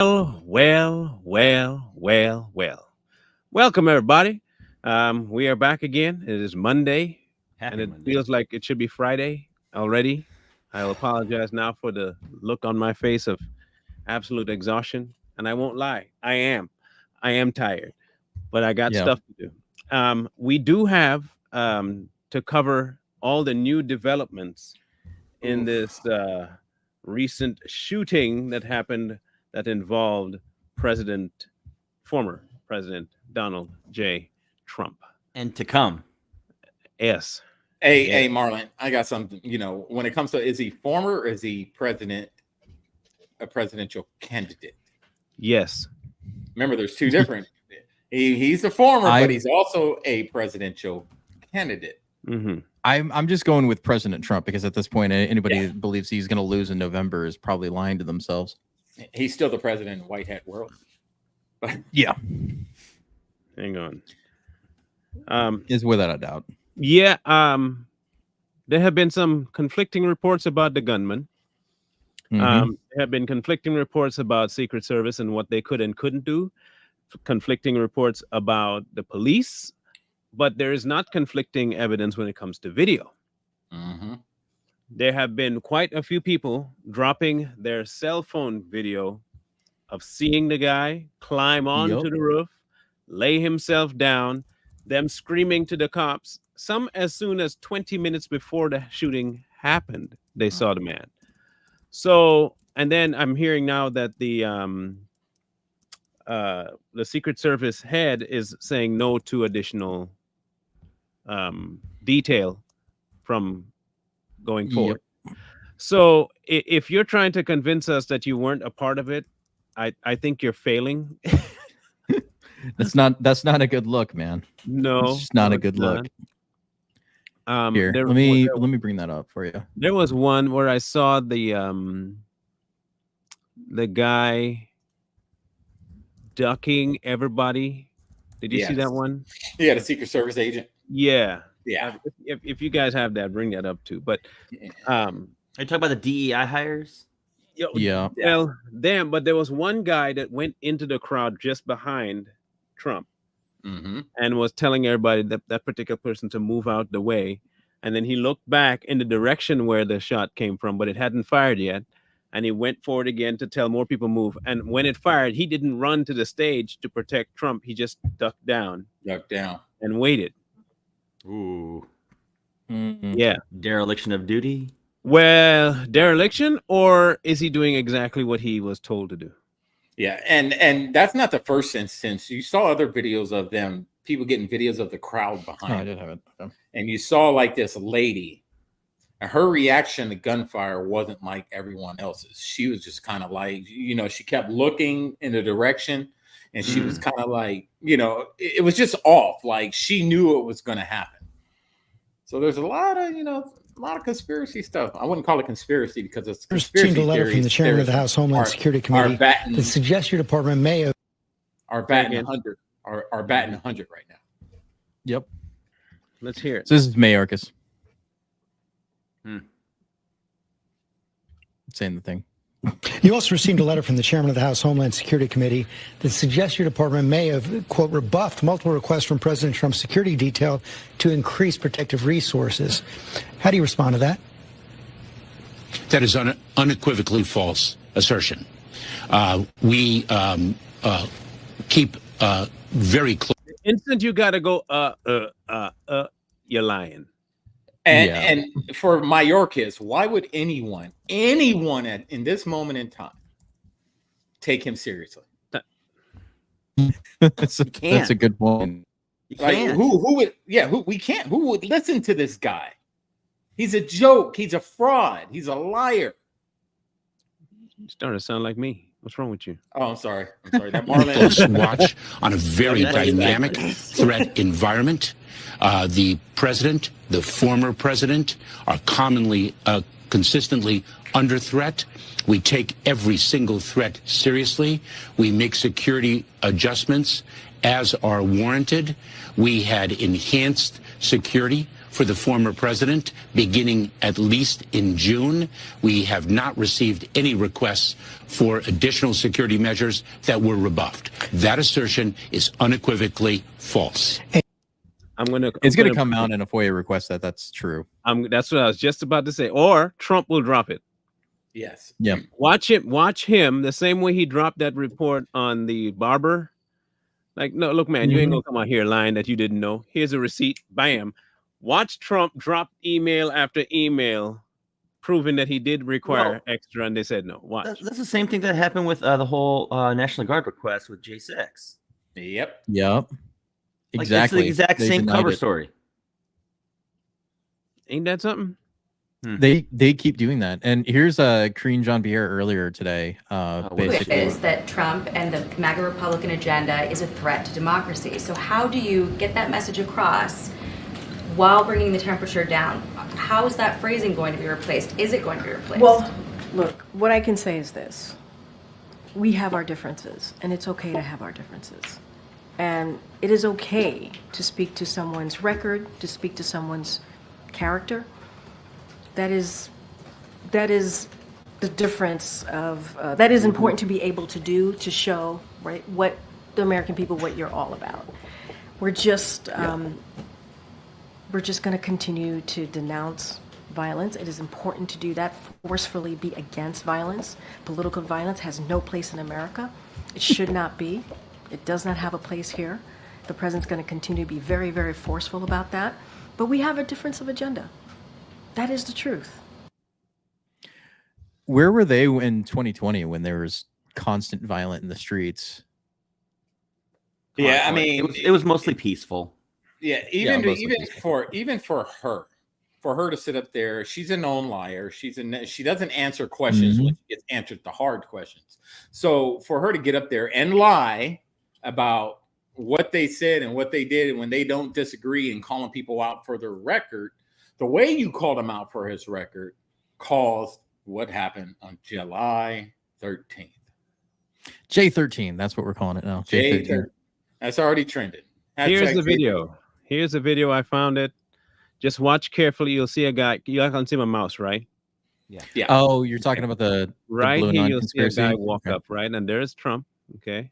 Well. Welcome, everybody. We are back again. It is Monday, and Happy it Monday. feels like it should be Friday already. I'll apologize now for the look on my face of absolute exhaustion. And I won't lie, I am. I am tired, but I got Yeah. stuff to do. We do have to cover all the new developments in this recent shooting that happened that involved former President Donald J. Trump. And to come. Yes. Hey, Marlon, I got something. When it comes to is he former or is he a presidential candidate? Yes. Remember, there's two different. He's the former, but he's also a presidential candidate. Mm-hmm. I'm just going with President Trump because at this point, anybody that believes he's going to lose in November is probably lying to themselves. He's still the president in white hat world. Yeah. Hang on. Is without a doubt. Yeah. There have been some conflicting reports about the gunman. Mhm. There have been conflicting reports about Secret Service and what they could and couldn't do. Conflicting reports about the police. But there is not conflicting evidence when it comes to video. Mm-hmm. There have been quite a few people dropping their cell phone video of seeing the guy climb onto the roof, lay himself down, them screaming to the cops. Some as soon as 20 minutes before the shooting happened, they saw the man. So, and then I'm hearing now that the Secret Service head is saying no to additional detail from going forward. Yep. So if you're trying to convince us that you weren't a part of it, I think you're failing. That's not a good look, man. No, it's just not a good look. Here, let me bring that up for you. There was one where I saw the guy ducking everybody. Did you see that one? Yeah, the Secret Service agent. Yeah. If you guys have that, bring that up too. But are you talking about the DEI hires? Yeah. Well, but there was one guy that went into the crowd just behind Trump and was telling everybody that particular person to move out the way. And then he looked back in the direction where the shot came from, but it hadn't fired yet. And he went forward again to tell more people move. And when it fired, he didn't run to the stage to protect Trump. He just ducked down and waited. Ooh. Mm-hmm. Yeah. Dereliction of duty. Well, dereliction, or is he doing exactly what he was told to do? Yeah, and that's not the first instance. You saw other videos of them, people getting videos of the crowd behind. I did have it. Okay. And you saw like this lady, and her reaction to gunfire wasn't like everyone else's. She was just kind of like, she kept looking in the direction, and she was kind of like, it was just off. Like she knew it was going to happen. So there's a lot of conspiracy stuff. I wouldn't call it conspiracy because it's conspiracy received a letter from the chairman of the House Homeland Security Committee that suggests your department may have are batting 100 are batting 100 right now. Yep. Let's hear it. So this is Mayorkas. Saying the thing. You also received a letter from the chairman of the House Homeland Security Committee that suggests your department may have, quote, rebuffed multiple requests from President Trump's security detail to increase protective resources. How do you respond to that? That is unequivocally false assertion. We keep very close. The instant you got to go, you're lying. And for Mayorkas, why would anyone in this moment in time take him seriously? That's a good point. Like, who would? Yeah, we can't. Who would listen to this guy? He's a joke. He's a fraud. He's a liar. You're starting to sound like me. What's wrong with you? Oh, I'm sorry. That Marlon close watch on a very dynamic threat environment. The president, the former president, are consistently under threat. We take every single threat seriously. We make security adjustments as are warranted. We had enhanced security for the former president beginning at least in June. We have not received any requests for additional security measures that were rebuffed. That assertion is unequivocally false. It's going to come out in a FOIA request that's true. That's what I was just about to say. Or Trump will drop it. Yes. Yeah. Watch him the same way he dropped that report on the barber. Like, no, look, man, you ain't gonna come out here lying that you didn't know. Here's a receipt. Bam. Watch Trump drop email after email proving that he did require extra, and they said no. Watch. That's the same thing that happened with the whole National Guard request with J6. Yep. Exactly. It's the exact same cover story. Ain't that something? They keep doing that. And here's Karine Jean-Pierre earlier today. Basically, is that Trump and the MAGA Republican agenda is a threat to democracy. So how do you get that message across while bringing the temperature down? How is that phrasing going to be replaced? Is it going to be replaced? Well, look, what I can say is this. We have our differences, and it's okay to have our differences. And it is okay to speak to someone's record, to speak to someone's character. That is the difference of that is important to be able to do, to show, right, what the American people, what you're all about. We're just going to continue to denounce violence. It is important to do that, forcefully be against violence. Political violence has no place in America. It should not be. It does not have a place here. The president's going to continue to be very, very forceful about that. But we have a difference of agenda. That is the truth. Where were they in 2020 when there was constant violence in the streets? Yeah, I mean, it was mostly peaceful. Yeah, even for her to sit up there, she's a known liar. She doesn't answer questions when she gets answered the hard questions. So for her to get up there and lie about what they said and what they did, and when they don't disagree, and calling people out for their record, the way you called him out for his record caused what happened on July 13th. J13, that's what we're calling it now. J13. That's already trended. Here's the video. Here's the video. I found it. Just watch carefully. You'll see a guy. You can see my mouse, right? Yeah. Oh, you're talking about the right blue here. You'll see a conspiracy guy walk up, right? And there's Trump. Okay.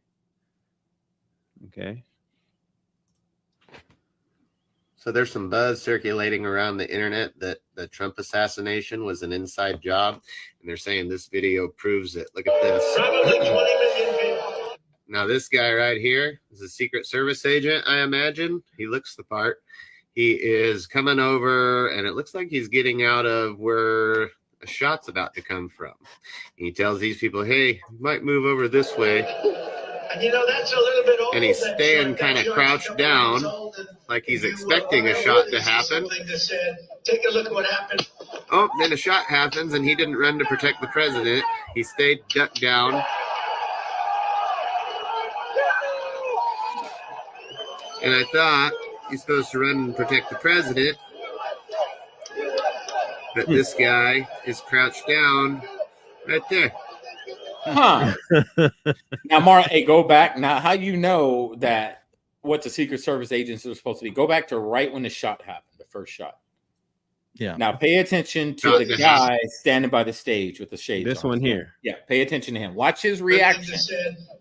So there's some buzz circulating around the internet that the Trump assassination was an inside job. And they're saying this video proves it. Look at this. Now, this guy right here is a Secret Service agent, I imagine. He looks the part. He is coming over, and it looks like he's getting out of where a shot's about to come from. And he tells these people, hey, you might move over this way. And you know, that's a little bit old. And he's staying kind of crouched down, like he's expecting a shot to happen. Take a look at what happened. Oh, then a shot happens, and he didn't run to protect the president. He stayed ducked down. And I thought he's supposed to run and protect the president. But this guy is crouched down right there. Huh. Now, Mara, hey, go back. Now, how you know that what the Secret Service agents are supposed to be? Go back to right when the shot happened, the first shot. Yeah. Now, pay attention to the guy standing by the stage with the shades. This on. one here. Yeah, pay attention to him. Watch his reaction.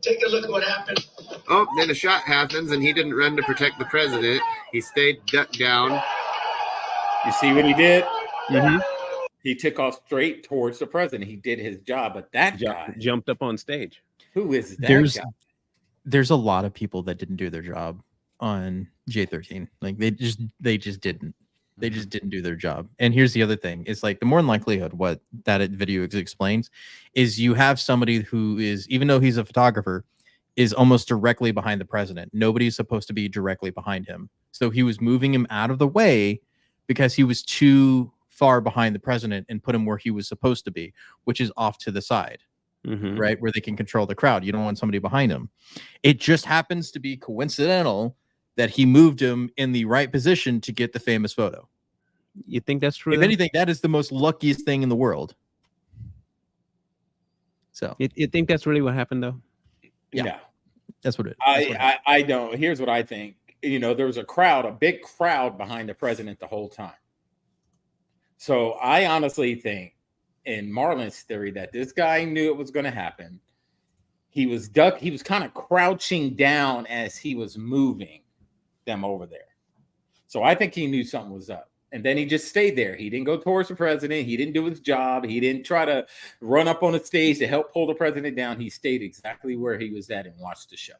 Take a look at what happened. Oh, then a shot happens, and he didn't run to protect the president. He stayed ducked down. You see what he did? Mm-hmm. He took off straight towards the president. He did his job, but that guy jumped up on stage. Who is that guy? There's a lot of people that didn't do their job on J13. Like they just didn't. They just didn't do their job. And here's the other thing. It's like the more in likelihood what that video explains is you have somebody who is, even though he's a photographer, is almost directly behind the president. Nobody's supposed to be directly behind him. So he was moving him out of the way because he was too far behind the president and put him where he was supposed to be, which is off to the side, right? Where they can control the crowd. You don't want somebody behind him. It just happens to be coincidental that he moved him in the right position to get the famous photo. You think that's true? If anything, that is the most luckiest thing in the world. So you think that's really what happened, though? Yeah. That's what it is. I don't. Here's what I think. there was a big crowd behind the president the whole time. So I honestly think, in Marlon's theory, that this guy knew it was going to happen. He was kind of crouching down as he was moving them over there. So I think he knew something was up. And then he just stayed there. He didn't go towards the president. He didn't do his job. He didn't try to run up on the stage to help pull the president down. He stayed exactly where he was at and watched the show.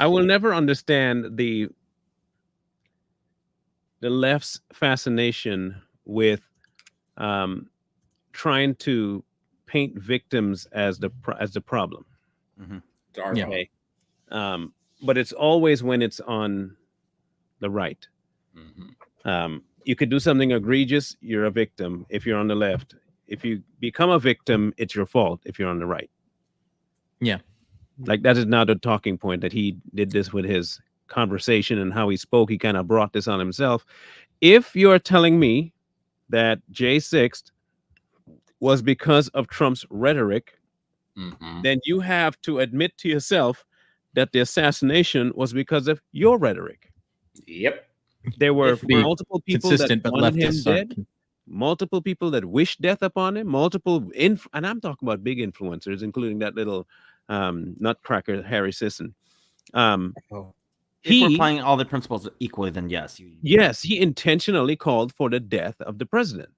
I will never understand the left's fascination with trying to paint victims as the problem. Mm-hmm. Okay. But it's always when it's on the right. Mm-hmm. You could do something egregious, you're a victim if you're on the left. If you become a victim, it's your fault if you're on the right. Yeah. Like, that is not a talking point, that he did this with his conversation and how he spoke. He kind of brought this on himself. If you're telling me that J6 was because of Trump's rhetoric, then you have to admit to yourself that the assassination was because of your rhetoric. Yep. There were multiple people that wanted him dead, multiple people that wished death upon him, and I'm talking about big influencers, including that little nutcracker Harry Sisson. If we're applying all the principles equally, then yes. Yes, he intentionally called for the death of the president.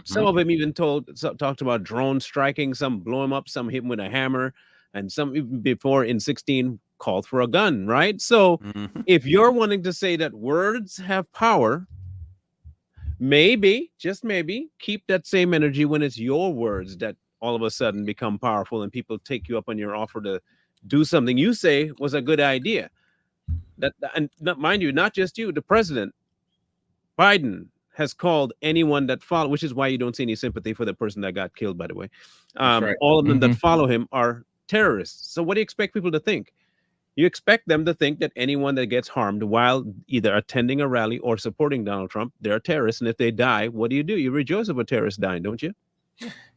Some of them even talked about drone striking, some blow him up, some hit him with a hammer, and some even before in 2016 called for a gun, right? So if you're wanting to say that words have power, maybe, just maybe, keep that same energy when it's your words that all of a sudden become powerful and people take you up on your offer to do something you say was a good idea. And mind you, not just you, the president, Biden, has called anyone that follow, which is why you don't see any sympathy for the person that got killed, by the way. Right. All of them that follow him are terrorists. So what do you expect people to think? You expect them to think that anyone that gets harmed while either attending a rally or supporting Donald Trump, they're terrorists. And if they die, what do? You rejoice over terrorists dying, don't you?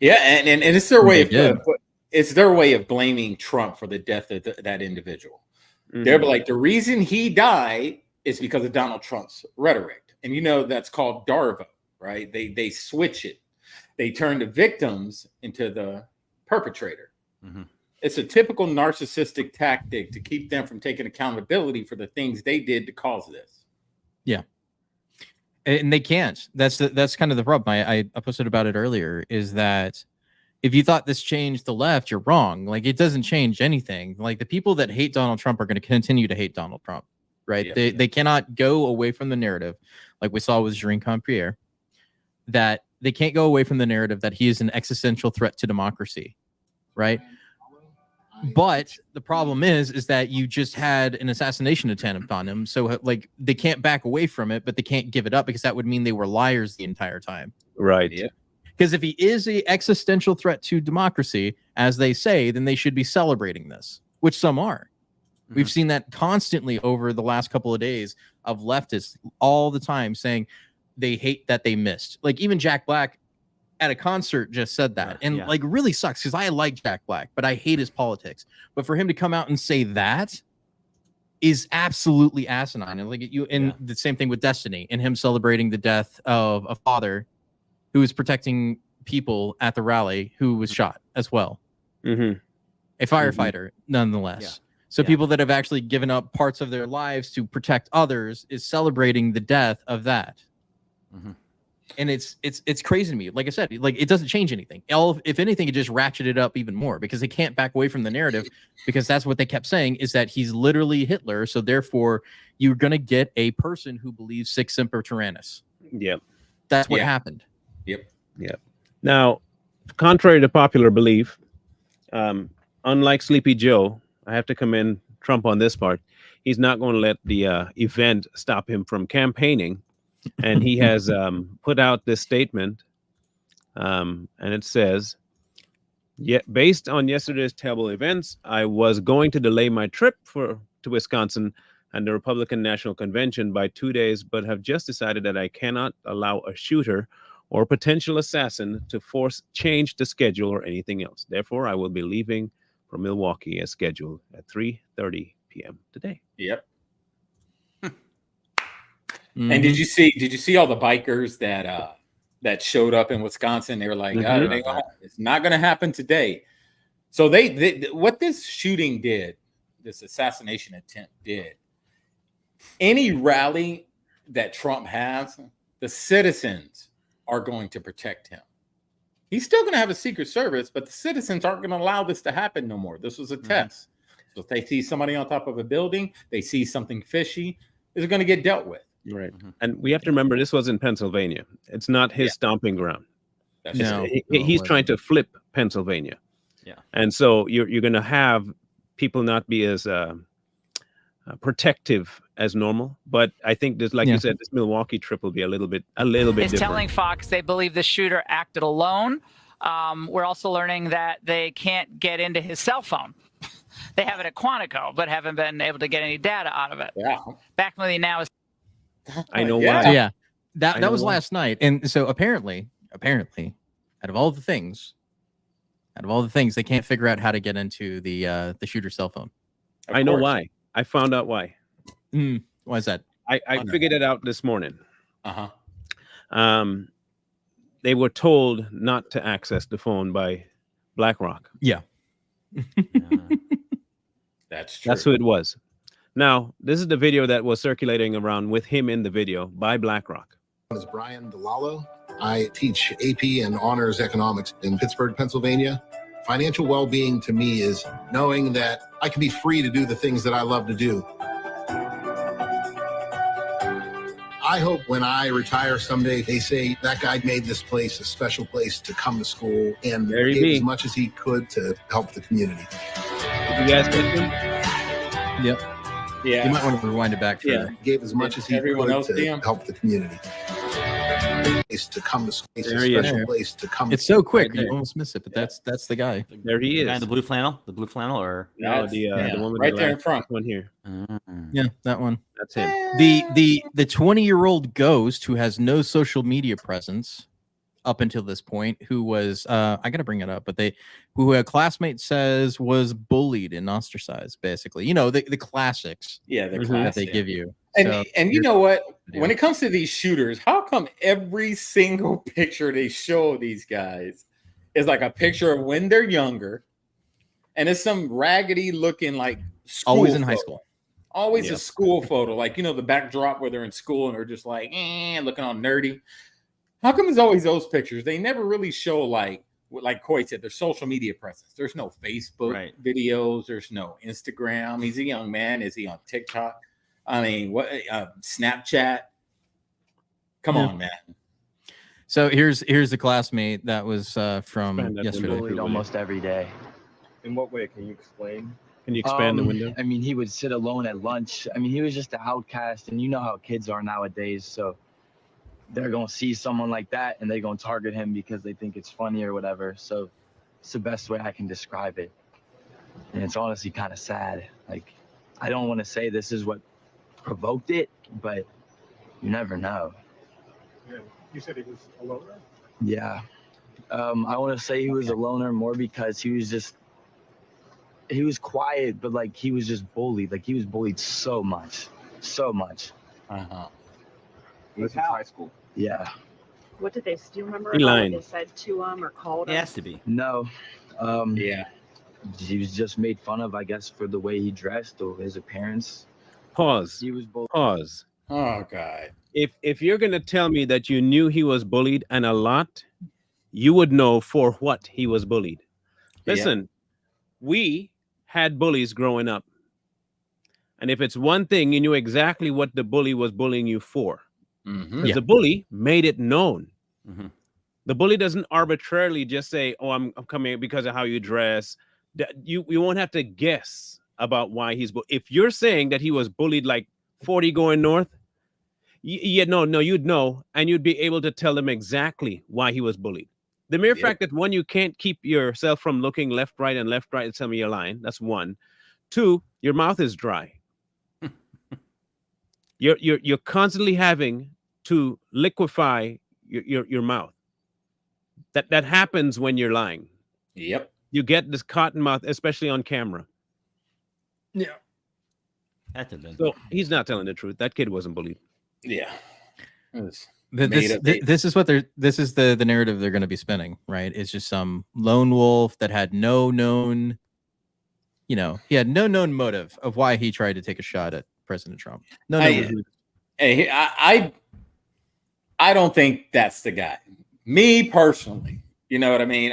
Yeah, and it's their way of blaming Trump for the death of that individual. They're like, the reason he died is because of Donald Trump's rhetoric. And that's called Darvo, right? They switch it. They turn the victims into the perpetrator. It's a typical narcissistic tactic to keep them from taking accountability for the things they did to cause this. Yeah. And they can't. That's kind of the problem. I posted about it earlier, is that if you thought this changed the left, you're wrong. Like, it doesn't change anything. Like, the people that hate Donald Trump are going to continue to hate Donald Trump, right? Yeah. They cannot go away from the narrative, like we saw with Jean Compierre, that they can't go away from the narrative that he is an existential threat to democracy, right? But the problem is that you just had an assassination attempt on him. So, like, they can't back away from it, but they can't give it up, because that would mean they were liars the entire time. Right. Yeah. Because if he is an existential threat to democracy, as they say, then they should be celebrating this, which some are. We've seen that constantly over the last couple of days of leftists all the time saying they hate that they missed. Like, even Jack Black at a concert just said that. And like, really sucks, because I like Jack Black, but I hate his politics. But for him to come out and say that is absolutely asinine. And like, the same thing with Destiny and him celebrating the death of a father who was protecting people at the rally who was shot as well. A firefighter, nonetheless. So people that have actually given up parts of their lives to protect others is celebrating the death of that. And it's crazy to me. Like I said, like, it doesn't change anything. If anything, it just ratcheted up even more, because they can't back away from the narrative, because that's what they kept saying, is that he's literally Hitler. So therefore, you're going to get a person who believes sic semper tyrannis. Yep. That's what happened. Yep. Now, contrary to popular belief, unlike Sleepy Joe, I have to commend Trump on this part. He's not going to let the event stop him from campaigning. And he has put out this statement, and it says, based on yesterday's terrible events, I was going to delay my trip to Wisconsin and the Republican National Convention by 2 days, but have just decided that I cannot allow a shooter or potential assassin to change the schedule or anything else. Therefore, I will be leaving for Milwaukee as scheduled at 3:30 p.m. today. Yep. Mm-hmm. And did you see all the bikers that showed up in Wisconsin? They were like, it's not going to happen today. So they what this shooting did, this assassination attempt did, any rally that Trump has, the citizens are going to protect him. He's still going to have a Secret Service, but the citizens aren't going to allow this to happen no more. This was a test. So if they see somebody on top of a building, they see something fishy, it's going to get dealt with. Right. And we have to remember this was in Pennsylvania. It's not his stomping ground. He's trying to flip Pennsylvania. Yeah. And so you're going to have people not be as protective as normal. But I think this, like you said, this Milwaukee trip will be a little bit different. Telling Fox they believe the shooter acted alone. We're also learning that they can't get into his cell phone. They have it at Quantico, but haven't been able to get any data out of it. Yeah. McNally now is. I know why. Yeah. That was last night. And so apparently, out of all the things, they can't figure out how to get into the shooter's cell phone. I know why. I found out why. Why is that? I figured it out this morning. Uh-huh. They were told not to access the phone by BlackRock. Yeah. That's true. That's who it was. Now, this is the video that was circulating around with him in the video by BlackRock. My name is Brian DeLallo. I teach AP and honors economics in Pittsburgh, Pennsylvania. Financial well-being to me is knowing that I can be free to do the things that I love to do. I hope when I retire someday, they say that guy made this place a special place to come to school and gave as much as he could to help the community. Did you guys get him? Yep. Yeah. You might want to rewind it back. Gave as much as he could to help the community. To come to school, a special place to come. It's so quick, you almost miss it, but that's the guy. There he is. The guy in the blue flannel, or no, the one with right the there in front. One here. Yeah, that one. That's him. The 20-year-old ghost who has no social media presence up until this point, who was I gotta bring it up, but who a classmate says was bullied and ostracized, basically. You know, the classics. Yeah, the that they give you. And you know what? When it comes to these shooters, how come every single picture they show these guys is like a picture of when they're younger, and it's some raggedy looking like school always in photo. high school. Always a school photo, like the backdrop where they're in school and they're just like looking all nerdy. How come it's always those pictures? They never really show like Coy said, their social media presence. There's no Facebook videos. There's no Instagram. He's a young man. Is he on TikTok? I mean, what Snapchat? Come on, man. So here's the classmate that was from yesterday. Bullied almost every day. In what way? Can you explain? Can you expand the window? I mean, he would sit alone at lunch. I mean, he was just an outcast, and you know how kids are nowadays. So they're gonna see someone like that, and they're gonna target him because they think it's funny or whatever. So it's the best way I can describe it, and it's honestly kind of sad. Like, I don't want to say this is what provoked it, but you never know. Yeah. You said he was a loner? Yeah. I want to say he was a loner more because he was quiet, but like he was just bullied. Like he was bullied so much. Uh-huh. This is high school. Yeah. What did they do you remember He about lying. what they said to him or called him? It has to be. No. Yeah. He was just made fun of, I guess, for the way he dressed or his appearance. Pause. He was bullied. Pause. Oh God. If you're gonna tell me that you knew he was bullied and a lot, you would know for what he was bullied. Listen, we had bullies growing up. And if it's one thing, you knew exactly what the bully was bullying you for. Because the bully made it known. The bully doesn't arbitrarily just say, oh, I'm coming because of how you dress. You won't have to guess about why he's bullied. If you're saying that he was bullied like 40 going north, you'd know, and you'd be able to tell them exactly why he was bullied. The mere fact that, one, you can't keep yourself from looking left, right, and tell me you're lying. That's one. Two, your mouth is dry. You're constantly having to liquefy your mouth. That happens when you're lying. Yep. You get this cotton mouth, especially on camera. Yeah. Had to have been. So he's not telling the truth. That kid wasn't bullied. Yeah. This is what this is the narrative they're going to be spinning, right? It's just some lone wolf that had no known, he had no known motive of why he tried to take a shot at President Trump. I don't think that's the guy. Me personally, you know what I mean?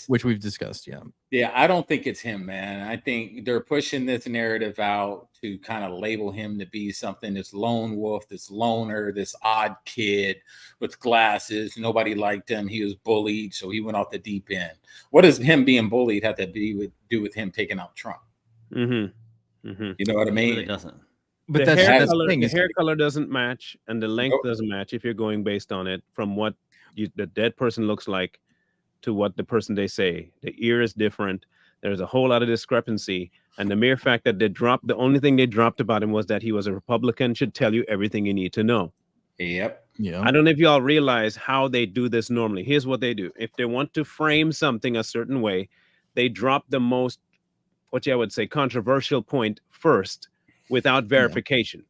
Which we've discussed, yeah. Yeah, I don't think it's him, man. I think they're pushing this narrative out to kind of label him to be something, this lone wolf, this loner, this odd kid with glasses. Nobody liked him. He was bullied, so he went off the deep end. What does him being bullied have to do with him taking out Trump? Mm-hmm. Mm-hmm. You know what I mean? It really doesn't. But the the hair color doesn't match, and the length doesn't match if you're going based on it from what the dead person looks like to what the person they say. The ear is different. There's a whole lot of discrepancy, and the mere fact that the only thing they dropped about him was that he was a Republican should tell you everything you need to know. Yep. Yeah. I don't know if y'all realize how they do this normally. Here's what they do. If they want to frame something a certain way, they drop the most, what I would say, controversial point first without verification.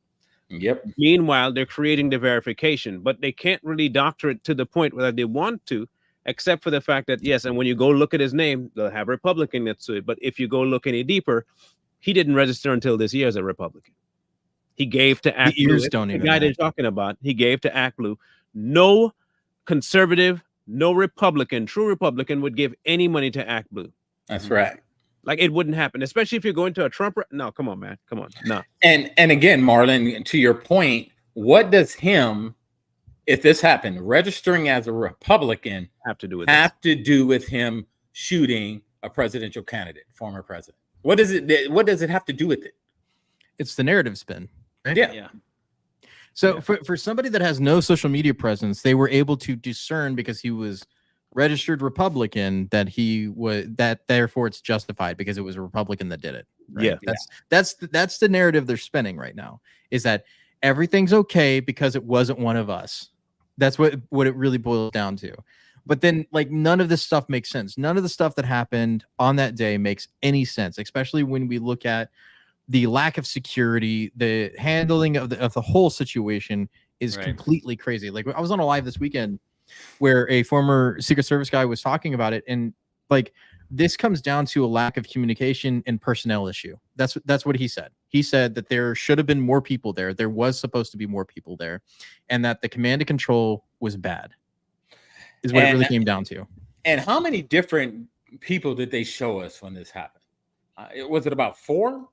Yep. Meanwhile, they're creating the verification, but they can't really doctor it to the point where they want to, except for the fact that, yes, and when you go look at his name, they'll have Republican next to it. But if you go look any deeper, he didn't register until this year as a Republican. He gave to Act Blue. The guy they're talking about, he gave to Act Blue. No conservative, no Republican, true Republican would give any money to Act Blue. That's right. Like, it wouldn't happen, especially if you're going to a Trump. No, come on, man. Come on. No. And again, Marlon, to your point, what does him, if this happened, registering as a Republican have to do with him shooting a presidential candidate, former president? What does it have to do with it? It's the narrative spin, right? Yeah. So for somebody that has no social media presence, they were able to discern, because he was registered Republican, that therefore it's justified because it was a Republican that did it. Right? Yeah. That's the narrative they're spinning right now, is that everything's okay because it wasn't one of us. That's what it really boils down to. But then, like, none of this stuff makes sense. None of the stuff that happened on that day makes any sense, especially when we look at the lack of security, the handling of the whole situation is completely crazy. Like, I was on a live this weekend where a former Secret Service guy was talking about it, and like, this comes down to a lack of communication and personnel issue. That's what he said. He said that there should have been more people there. There was supposed to be more people there, and that the command and control was bad, is what it really came down to. And how many different people did they show us when this happened? Was it about four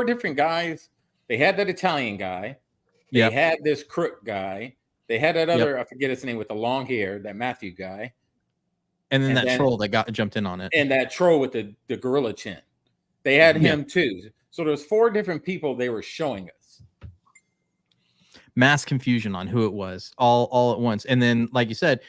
different guys? They had that Italian guy. They had this crook guy. They had that other, I forget his name, with the long hair, that Matthew guy. And then that troll that jumped in on it. And that troll with the gorilla chin. They had him too. So there's 4 different people they were showing us. Mass confusion on who it was all at once. And then, like you said,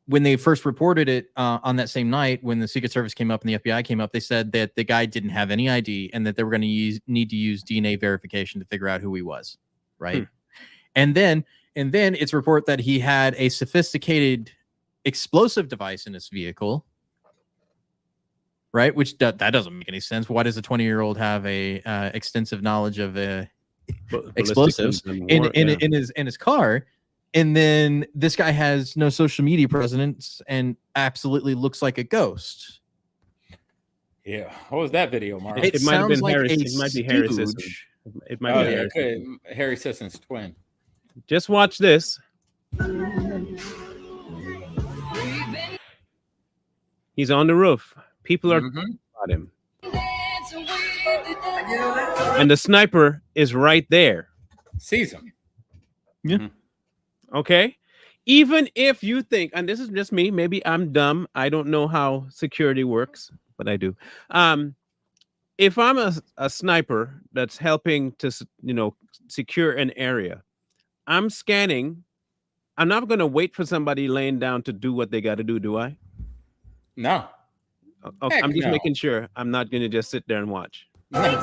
when they first reported it on that same night, when the Secret Service came up and the FBI came up, they said that the guy didn't have any ID and that they were going to need to use DNA verification to figure out who he was. Right. And then it's reported that he had a sophisticated explosive device in his vehicle, right? Which that doesn't make any sense. Why does a 20-year-old have a extensive knowledge of explosives in his car? And then this guy has no social media presence and absolutely looks like a ghost. Yeah, what was that video, Mark? It might have been like Harry. It might be Harry Sisson. It might be Harry Sisson's twin. Just watch this. He's on the roof. People are about him. And the sniper is right there. Sees him. Yeah. Okay. Even if you think, and this is just me, maybe I'm dumb. I don't know how security works, but I do. If I'm a sniper that's helping to, secure an area, I'm scanning. I'm not going to wait for somebody laying down to do what they got to do. Do I? No. Okay, I'm just making sure. I'm not going to just sit there and watch. And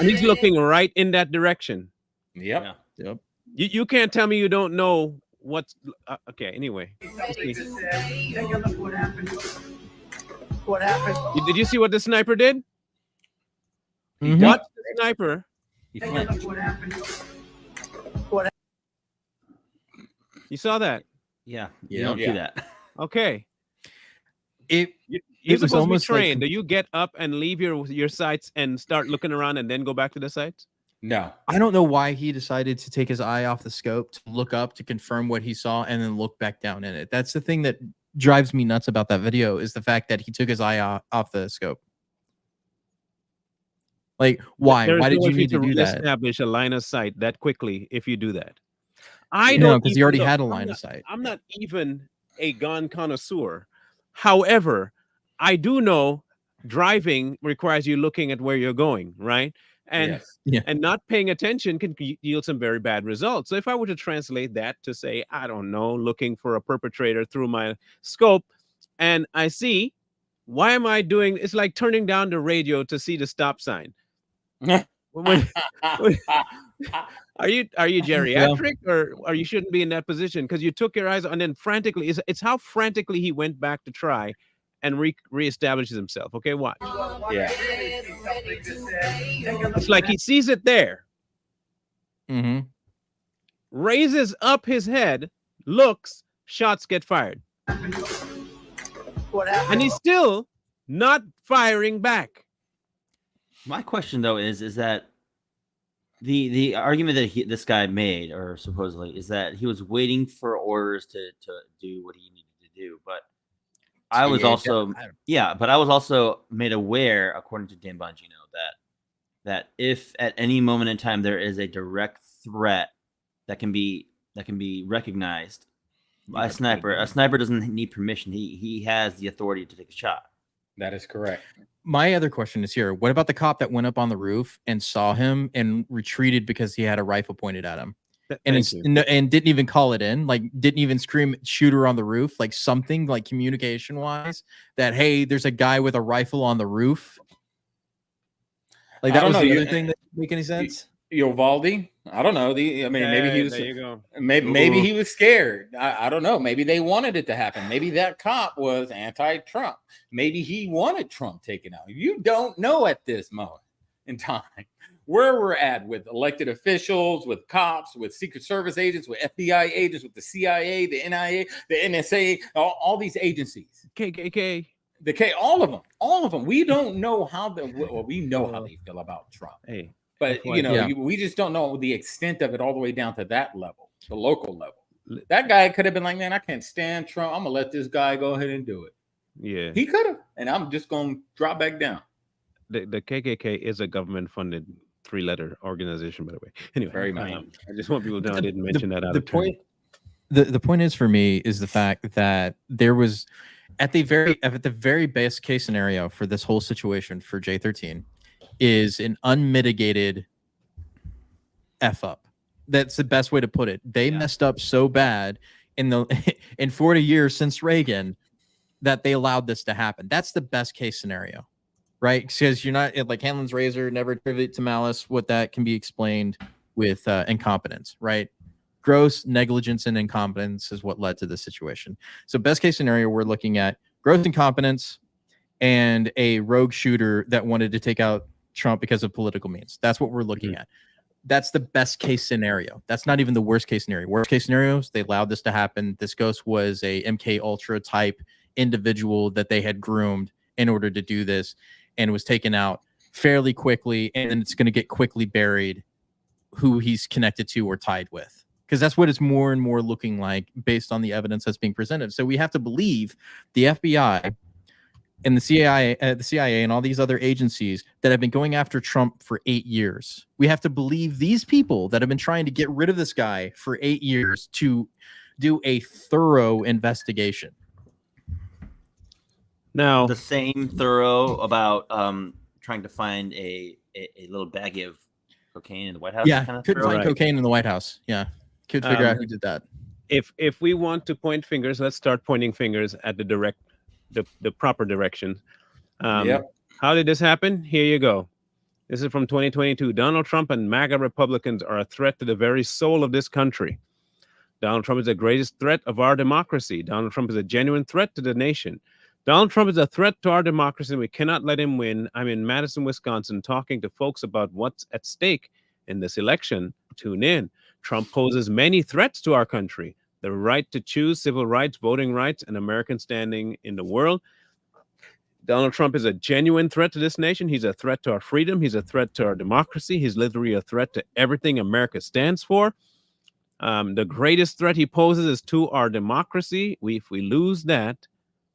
he's looking right in that direction. Yep. You can't tell me you don't know what's okay. Anyway, What happened? did you see what the sniper did? Watch the sniper. He flinched. You saw that? Yeah. You don't do that. Okay. You're supposed to be almost like- trained. Do you get up and leave your sites and start looking around and then go back to the sites? No. I don't know why he decided to take his eye off the scope to look up to confirm what he saw and then look back down in it. That's the thing that drives me nuts about that video, is the fact that he took his eye off the scope. Like, why? There's Why did no you way need to do that? Establish a line of sight that quickly if you do that. I No, don't because he even already know- had a I'm line not- of sight. I'm not even a gun connoisseur. However, I do know driving requires you looking at where you're going, right? And Yes. and not paying attention can yield some very bad results. So if I were to translate that to say, I don't know, looking for a perpetrator through my scope, and I see, why am I doing? It's like turning down the radio to see the stop sign. Are you geriatric, or you shouldn't be in that position because you took your eyes and then frantically? It's how frantically he went back to try and reestablishes himself. Okay, watch. Yeah. It's like he sees it there, Mm-hmm. raises up his head, looks, shots get fired, and he's still not firing back. My question though is that the argument that this guy made, or supposedly, is that he was waiting for orders to do what he needed to do. But I was also but I was also made aware, according to Dan Bongino, that if at any moment in time there is a direct threat that can be recognized by a sniper doesn't need permission. He has the authority to take a shot. That is correct. My other question is here. What about the cop that went up on the roof and saw him and retreated because he had a rifle pointed at him? And didn't even call it in, like didn't even scream shooter on the roof, like something like communication wise that, hey, there's a guy with a rifle on the roof. Like that was the other thing that didn't make any sense. Uvalde, I don't know. Maybe he was. There you go. Maybe he was scared. I don't know. Maybe they wanted it to happen. Maybe that cop was anti-Trump. Maybe he wanted Trump taken out. You don't know at this moment in time where we're at with elected officials, with cops, with Secret Service agents, with FBI agents, with the CIA, the NIA, the NSA, all these agencies, KKK, all of them. We don't know we know how they feel about Trump. Hey. But, we just don't know the extent of it all the way down to that level, the local level. That guy could have been like, man, I can't stand Trump. I'm going to let this guy go ahead and do it. Yeah. He could have. And I'm just going to drop back down. The KKK is a government-funded 3-letter organization, by the way. Anyway, very much. I just want people to know I didn't mention that out of point. The point is, for me, is the fact that there was, at the very best case scenario for this whole situation for J13, is an unmitigated F up. That's the best way to put it. They messed up so bad in 40 years since Reagan that they allowed this to happen. That's the best case scenario, right? Because you're not like Hanlon's razor, never attribute to malice. What that can be explained with incompetence, right? Gross negligence and incompetence is what led to this situation. So best case scenario, we're looking at gross incompetence and a rogue shooter that wanted to take out Trump because of political means. That's what we're looking at. That's the best case scenario. That's not even the worst case scenario. Worst case scenarios, they allowed this to happen. This ghost was a MK Ultra type individual that they had groomed in order to do this, and was taken out fairly quickly, and then it's going to get quickly buried who he's connected to or tied with, because that's what it's more and more looking like based on the evidence that's being presented. So we have to believe the FBI and the CIA and all these other agencies that have been going after Trump for 8 years. We have to believe these people that have been trying to get rid of this guy for 8 years to do a thorough investigation. Now, the same thorough about trying to find a little baggie of cocaine in the White House. Yeah, kind of couldn't find cocaine in the White House. Yeah, could figure out who did that. If we want to point fingers, let's start pointing fingers at the proper direction. How did this happen? Here you go. This is from 2022. Donald Trump and MAGA Republicans are a threat to the very soul of this country. Donald Trump is the greatest threat of our democracy. Donald Trump is a genuine threat to the nation. Donald Trump is a threat to our democracy. We cannot let him win. I'm in Madison, Wisconsin, talking to folks about what's at stake in this election. Tune in. Trump poses many threats to our country: the right to choose, civil rights, voting rights, and American standing in the world. Donald Trump is a genuine threat to this nation. He's a threat to our freedom. He's a threat to our democracy. He's literally a threat to everything America stands for. The greatest threat he poses is to our democracy. If we lose that,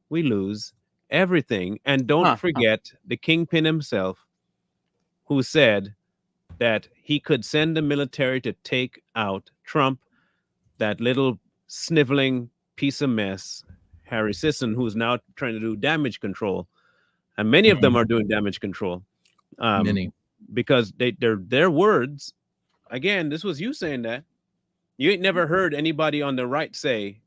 we lose everything. And don't forget the kingpin himself, who said that he could send the military to take out Trump, that little sniveling piece of mess, Harry Sisson, who's now trying to do damage control. And many of them are doing damage control. Many. Because they're their words. Again, this was you saying that. You ain't never heard anybody on the right say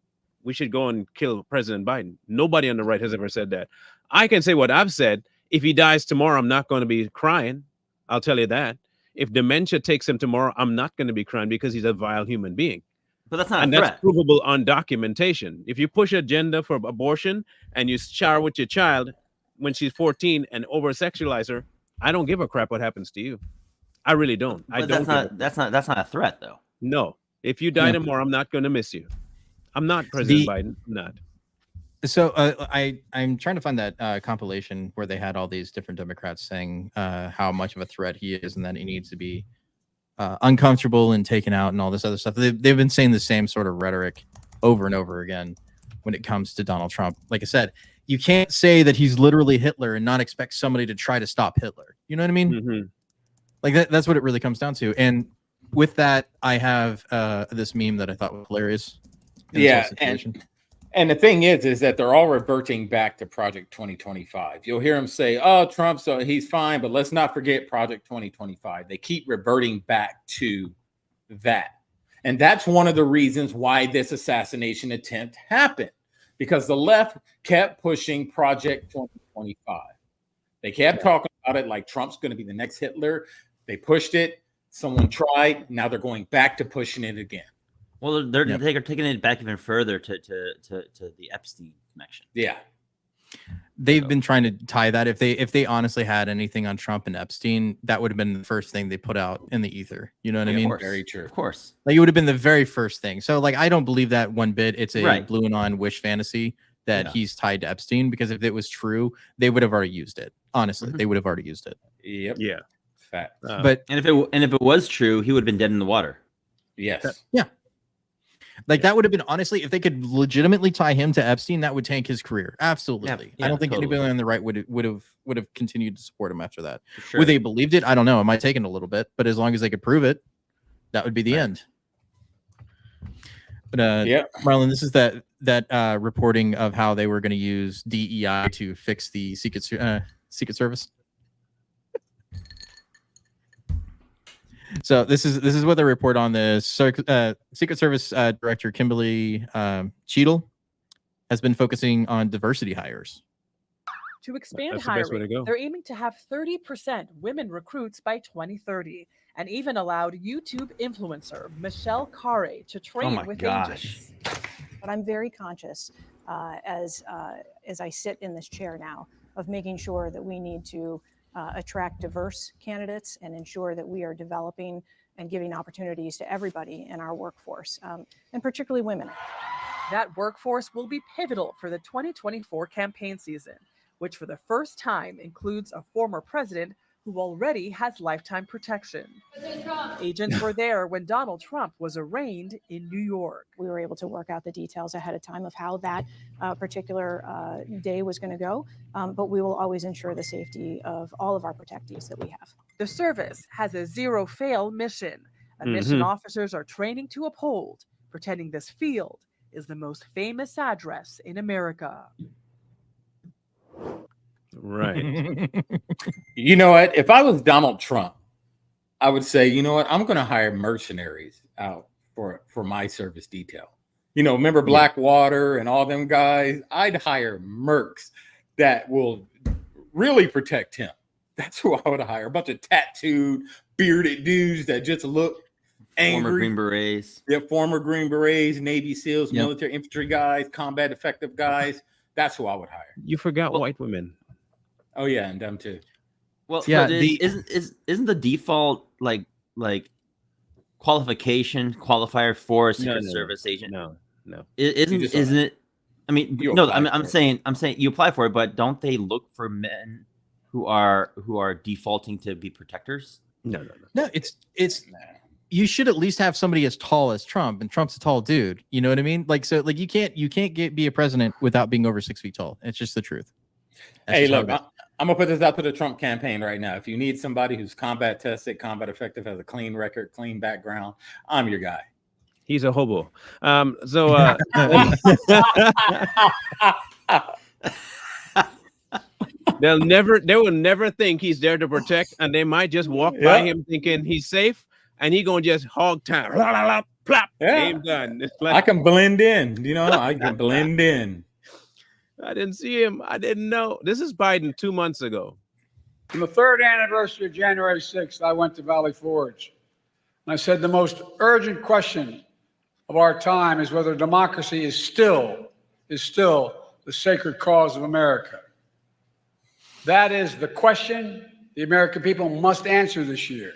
we should go and kill President Biden. Nobody on the right has ever said that. I can say what I've said. If he dies tomorrow, I'm not going to be crying. I'll tell you that. If dementia takes him tomorrow, I'm not going to be crying because he's a vile human being. But that's not and a threat. That's provable on documentation. If you push agenda for abortion and you shower with your child when she's 14 and over-sexualize her, I don't give a crap what happens to you. I really don't. But that's not a threat, though. No. If you die tomorrow, I'm not going to miss you. I'm not President Biden. I'm not. So I'm trying to find that compilation where they had all these different Democrats saying how much of a threat he is and that he needs to be uncomfortable and taken out and all this other stuff. They've been saying the same sort of rhetoric over and over again when it comes to Donald Trump. Like I said, you can't say that he's literally Hitler and not expect somebody to try to stop Hitler. You know what I mean? Mm-hmm. Like that's what it really comes down to. And with that, I have this meme that I thought was hilarious. Yeah, and the thing is that they're all reverting back to Project 2025. You'll hear them say, "Oh, Trump, so he's fine," but let's not forget Project 2025. They keep reverting back to that, and that's one of the reasons why this assassination attempt happened, because the left kept pushing Project 2025. They kept talking about it like Trump's going to be the next Hitler. They pushed it. Someone tried. Now they're going back to pushing it again. Well, they're taking it back even further to the Epstein connection. Yeah, they've been trying to tie that. If they honestly had anything on Trump and Epstein, that would have been the first thing they put out in the ether. You know what I mean? Very true. Of course. Like it would have been the very first thing. So like I don't believe that one bit. It's a blue and on wish fantasy that he's tied to Epstein, because if it was true, they would have already used it. Honestly, they would have already used it. Yep. Yeah. Fact. But if it was true, he would have been dead in the water. Yes. Yeah. Like that would have been, honestly, if they could legitimately tie him to Epstein, that would tank his career. Absolutely. I don't think anybody on the right would have continued to support him after that. Sure. Would they believed it? I don't know. It might take a little bit, but as long as they could prove it, that would be the end. But Marlon, this is that reporting of how they were going to use DEI to fix the Secret Service. So this is what they report on the Secret Service Director Kimberly Cheadle has been focusing on diversity hires. To expand That's the best way to hiring, go. they're aiming to have 30% women recruits by 2030, and even allowed YouTube influencer Michelle Carre to train with agents. But I'm very conscious as I sit in this chair now of making sure that we need to attract diverse candidates and ensure that we are developing and giving opportunities to everybody in our workforce, and particularly women. That workforce will be pivotal for the 2024 campaign season, which for the first time includes a former president who already has lifetime protection. Agents were there when Donald Trump was arraigned in New York. We were able to work out the details ahead of time of how that particular day was going to go, but we will always ensure the safety of all of our protectees that we have. The service has a zero-fail mission, a mission officers are training to uphold, pretending this field is the most famous address in America. Right. You know what? If I was Donald Trump, I would say, you know what? I'm going to hire mercenaries out for my service detail. You know, remember Blackwater and all them guys? I'd hire mercs that will really protect him. That's who I would hire. A bunch of tattooed, bearded dudes that just look angry. Former Green Berets. Yeah, former Green Berets, Navy SEALs, military infantry guys, combat effective guys. That's who I would hire. You forgot white women. Oh yeah, and them too. Well, Yeah, but isn't the default like qualifier for a Secret Service agent? No. Isn't it? I mean, You no. apply I'm for saying you apply for it, but don't they look for men who are defaulting to be protectors? No. It's you should at least have somebody as tall as Trump, and Trump's a tall dude. You know what I mean? Like, so like you can't be a president without being over 6 feet tall. It's just the truth. That's Hey, just how look, it is. I'm gonna put this out to the Trump campaign right now. If you need somebody who's combat tested, combat effective, has a clean record, clean background, I'm your guy. He's a hobo. They will never think he's there to protect, and they might just walk by him thinking he's safe, and he gonna just hog time. Plop, game done. It's like, I can blend in, I can blend in. I didn't see him. I didn't know. This is Biden 2 months ago. On the third anniversary of January 6th, I went to Valley Forge, and I said the most urgent question of our time is whether democracy is still the sacred cause of America. That is the question the American people must answer this year.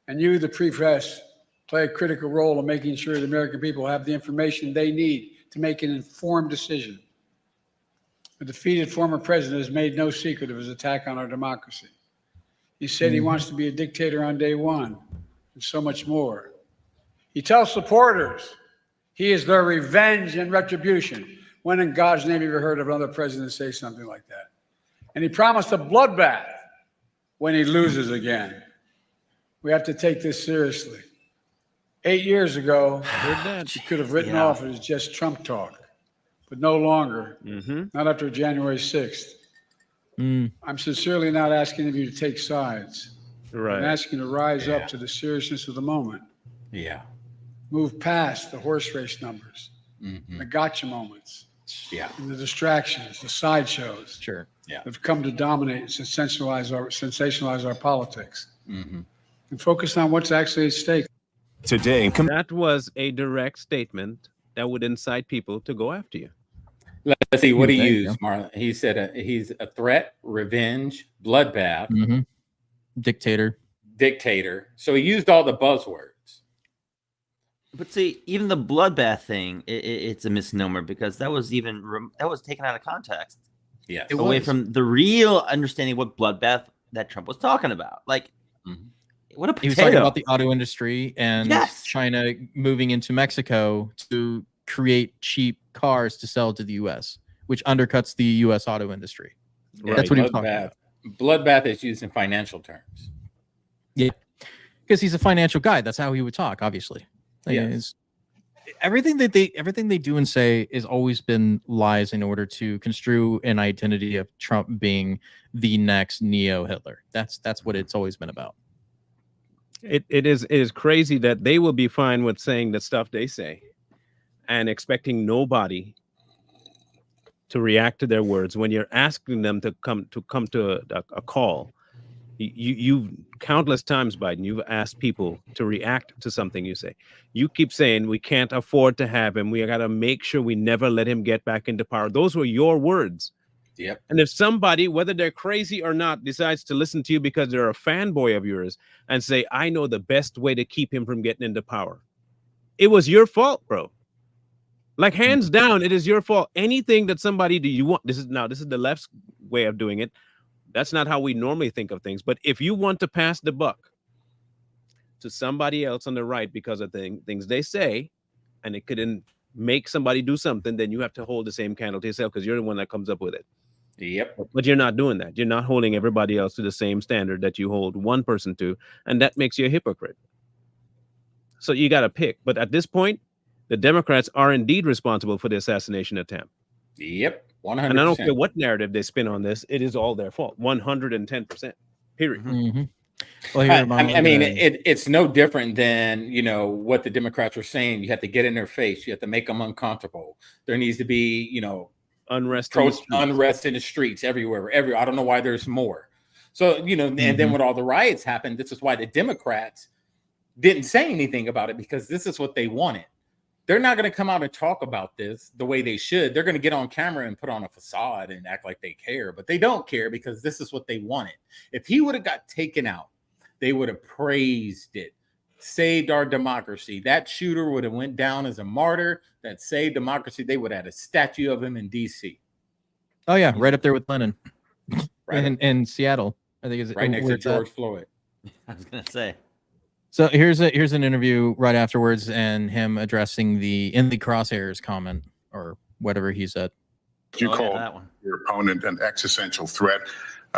And you, the press, play a critical role in making sure the American people have the information they need to make an informed decision. The defeated former president has made no secret of his attack on our democracy. He said he wants to be a dictator on day one, and so much more. He tells supporters he is their revenge and retribution. When in God's name have you heard of another president say something like that? And he promised a bloodbath when he loses again. We have to take this seriously. 8 years ago, he could have written off as just Trump talk, but no longer, not after January 6th. I'm sincerely not asking of you to take sides. Right. I'm asking you to rise up to the seriousness of the moment. Yeah. Move past the horse race numbers, the gotcha moments, and the distractions, the sideshows. Sure. Yeah. Have come to dominate and sensationalize our politics, and focus on what's actually at stake. Today, that was a direct statement that would incite people to go after you. Let's see what he used, Marlon. He said he's a threat, revenge, bloodbath, dictator. So he used all the buzzwords. But see, even the bloodbath thing, it's a misnomer because that was taken out of context. Yes, away from the real understanding of what bloodbath that Trump was talking about. Like, what a potato. He was talking about the auto industry and China moving into Mexico to create cheap cars to sell to the U.S., which undercuts the U.S. auto industry. Right. That's what he was talking about. Bloodbath is used in financial terms. Yeah, because he's a financial guy. That's how he would talk, obviously. Like, everything they do and say has always been lies in order to construe an identity of Trump being the next neo-Hitler. That's what it's always been about. It is crazy that they will be fine with saying the stuff they say and expecting nobody to react to their words when you're asking them to come to a call. You've countless times, Biden, you've asked people to react to something you say. You keep saying we can't afford to have him. We got to make sure we never let him get back into power. Those were your words. Yep. And if somebody, whether they're crazy or not, decides to listen to you because they're a fanboy of yours and say, I know the best way to keep him from getting into power, it was your fault, bro. Like, hands down, it is your fault. Anything that somebody do you want, this is the left's way of doing it. That's not how we normally think of things. But if you want to pass the buck to somebody else on the right because of things they say, and it couldn't make somebody do something, then you have to hold the same candle to yourself because you're the one that comes up with it. Yep. But you're not doing that. You're not holding everybody else to the same standard that you hold one person to, and that makes you a hypocrite. So you got to pick. But at this point, the Democrats are indeed responsible for the assassination attempt. Yep. 100%. And I don't care what narrative they spin on this, it is all their fault. 110%. Period. Well, I mean, it's no different than, what the Democrats are saying. You have to get in their face. You have to make them uncomfortable. There needs to be, unrest in the streets everywhere. I don't know why there's more. So, and then when all the riots happened, this is why the Democrats didn't say anything about it, because this is what they wanted. they're not going to come out and talk about this the way they should. They're going to get on camera and put on a facade and act like they care, but they don't care because this is what they wanted. If he would have got taken out, they would have praised it, saved our democracy. That shooter would have went down as a martyr that saved democracy. They would have had a statue of him in DC. Oh yeah, right up there with Lennon. Right in Seattle, I think is right next to George Floyd. I was gonna say. So here's an interview right afterwards, and him addressing the in the crosshairs comment or whatever he said. You called your opponent an existential threat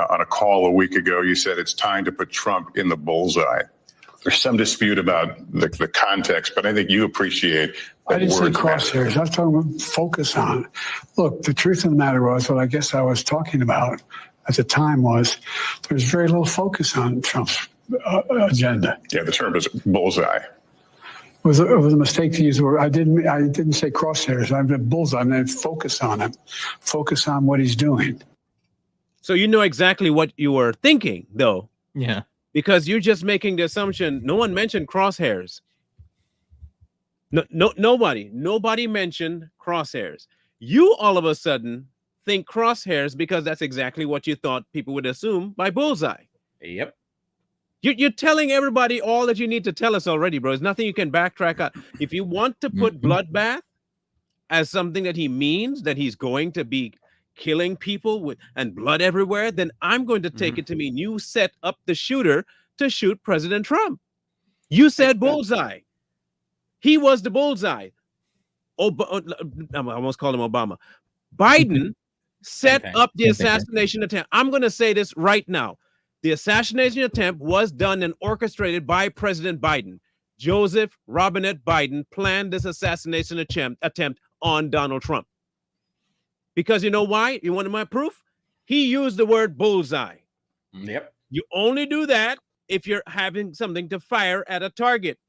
on a call a week ago. You said it's time to put Trump in the bullseye. There's some dispute about the context, but I think you appreciate. I didn't say crosshairs. I was talking about focus on. Look, the truth of the matter was, what I guess I was talking about at the time was there's very little focus on Trump's agenda. Yeah, the term is bullseye. It was a mistake to use the word. I didn't say crosshairs. I meant bullseye. I meant focus on him. Focus on what he's doing. So you know exactly what you were thinking, though. Yeah. Because you're just making the assumption. No one mentioned crosshairs. Nobody mentioned crosshairs. You all of a sudden think crosshairs because that's exactly what you thought people would assume by bullseye. Yep. You're telling everybody all that you need to tell us already, bro. There's nothing you can backtrack on. If you want to put bloodbath as something that he means, that he's going to be killing people with and blood everywhere, then I'm going to take it to mean you set up the shooter to shoot President Trump. You said bullseye. He was the bullseye. I almost called him Obama. Biden set up the assassination attempt. I'm going to say this right now. The assassination attempt was done and orchestrated by President Biden. Joseph Robinette Biden planned this assassination attempt on Donald Trump. Because you know why? You wanted my proof? He used the word bullseye. Yep. You only do that if you're having something to fire at a target.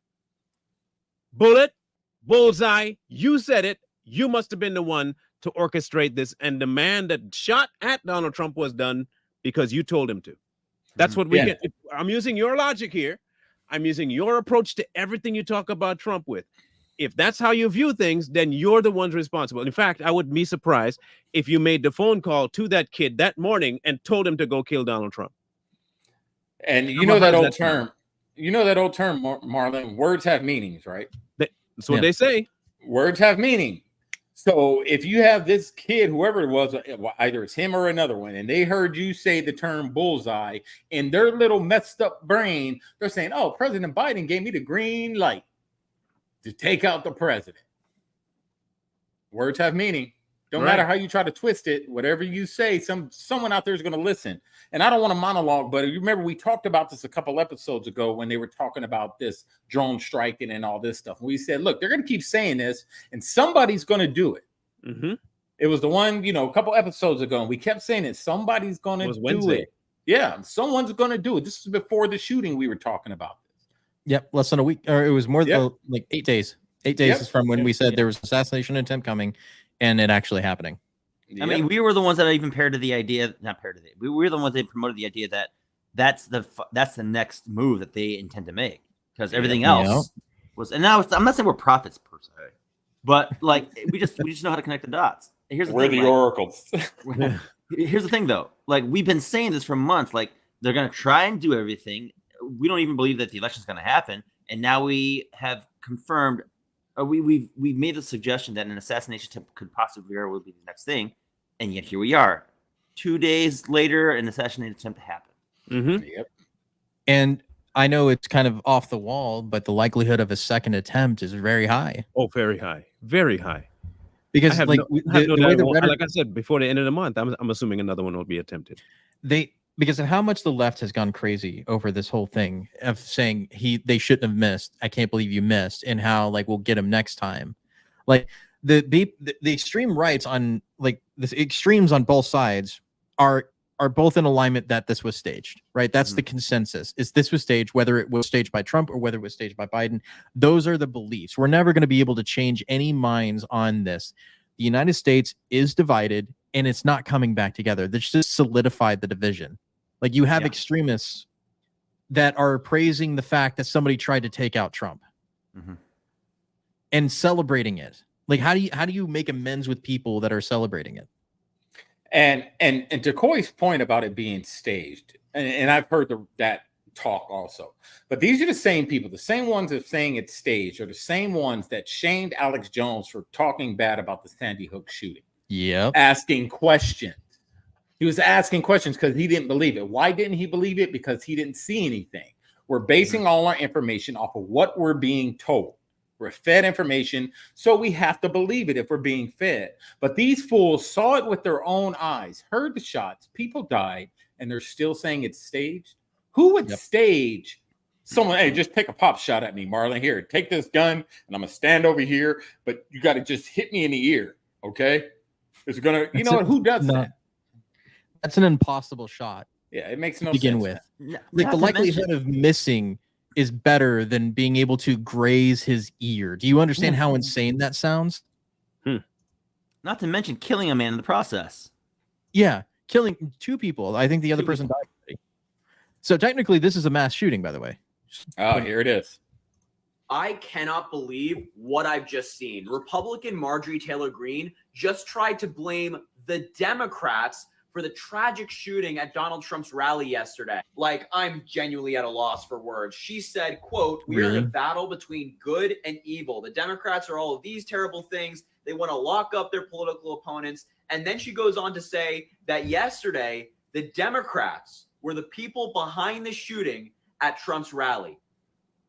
Bullet, bullseye, you said it. You must have been the one to orchestrate this. And the man that shot at Donald Trump was done because you told him to. That's what we get. I'm using your logic here. I'm using your approach to everything you talk about Trump with. If that's how you view things, then you're the ones responsible. In fact, I would be surprised if you made the phone call to that kid that morning and told him to go kill Donald Trump. And you know that old term. You know that old term, Marlon. Words have meanings, right? That's what they say. Words have meaning. So if you have this kid, whoever it was, either it's him or another one, and they heard you say the term bullseye in their little messed up brain, they're saying, oh, President Biden gave me the green light to take out the president. Words have meaning. Don't matter how you try to twist it, whatever you say, someone out there is going to listen. And I don't want to monologue, but you remember we talked about this a couple episodes ago when they were talking about this drone striking and all this stuff. We said, look, they're going to keep saying this and somebody's going to do it. Mm-hmm. It was the one, a couple episodes ago, and we kept saying it. Somebody's going to do it. Yeah, someone's going to do it. This is before the shooting we were talking about. Yep, less than a week, or it was more than like 8 days. 8 days is from when we said there was an assassination attempt coming and it actually happening. I mean, we were the ones that even paired to the idea, we were the ones that promoted the idea that that's the next move that they intend to make, because everything else was, and now I'm not saying we're prophets per se, but like we just know how to connect the dots. Here's the we're thing, the oracles. Here's the thing, though. Like, we've been saying this for months. Like, they're going to try and do everything. We don't even believe that the election is going to happen. And now we have confirmed, we've made the suggestion that an assassination attempt could possibly be the next thing. And yet here we are. 2 days later, an assassination attempt happened. Mm-hmm. Yep. And I know it's kind of off the wall, but the likelihood of a second attempt is very high. Oh, very high. Very high. Because like like I said, before the end of the month, I'm assuming another one will be attempted. Because of how much the left has gone crazy over this whole thing of saying they shouldn't have missed. I can't believe you missed, and how like we'll get him next time. Like the extreme rights on like the extremes on both sides are both in alignment that this was staged, right? That's the consensus. Is this was staged, whether it was staged by Trump or whether it was staged by Biden. Those are the beliefs. We're never going to be able to change any minds on this. The United States is divided and it's not coming back together. That's just solidified the division. Like you have extremists that are praising the fact that somebody tried to take out Trump. Mm-hmm. and celebrating it. Like, how do you make amends with people that are celebrating it? And to Coy's point about it being staged, and I've heard that talk also, but these are the same people, the same ones that are saying it's staged, are the same ones that shamed Alex Jones for talking bad about the Sandy Hook shooting. Yeah, asking questions. He was asking questions because he didn't believe it. Why didn't he believe it? Because he didn't see anything. We're basing all our information off of what we're being told. We're fed information, so we have to believe it if we're being fed. But these fools saw it with their own eyes, heard the shots, people died, and they're still saying it's staged. Who would stage someone? Hey, just take a pop shot at me, Marlon. Here, take this gun, and I'm gonna stand over here, but you got to just hit me in the ear, okay? It's gonna, you know what? Who does that? That's an impossible shot. Yeah, it makes no to begin sense. with. Like the likelihood of missing is better than being able to graze his ear. Do you understand how insane that sounds? Not to mention killing a man in the process. Yeah, killing 2 people. I think the other person died already. So technically, this is a mass shooting, by the way. Oh, here it is. I cannot believe what I've just seen. Republican Marjorie Taylor Greene just tried to blame the Democrats for the tragic shooting at Donald Trump's rally yesterday. Like, I'm genuinely at a loss for words. She said, quote, "We are in a battle between good and evil. The Democrats are all of these terrible things. They want to lock up their political opponents." And then she goes on to say that yesterday, the Democrats were the people behind the shooting at Trump's rally.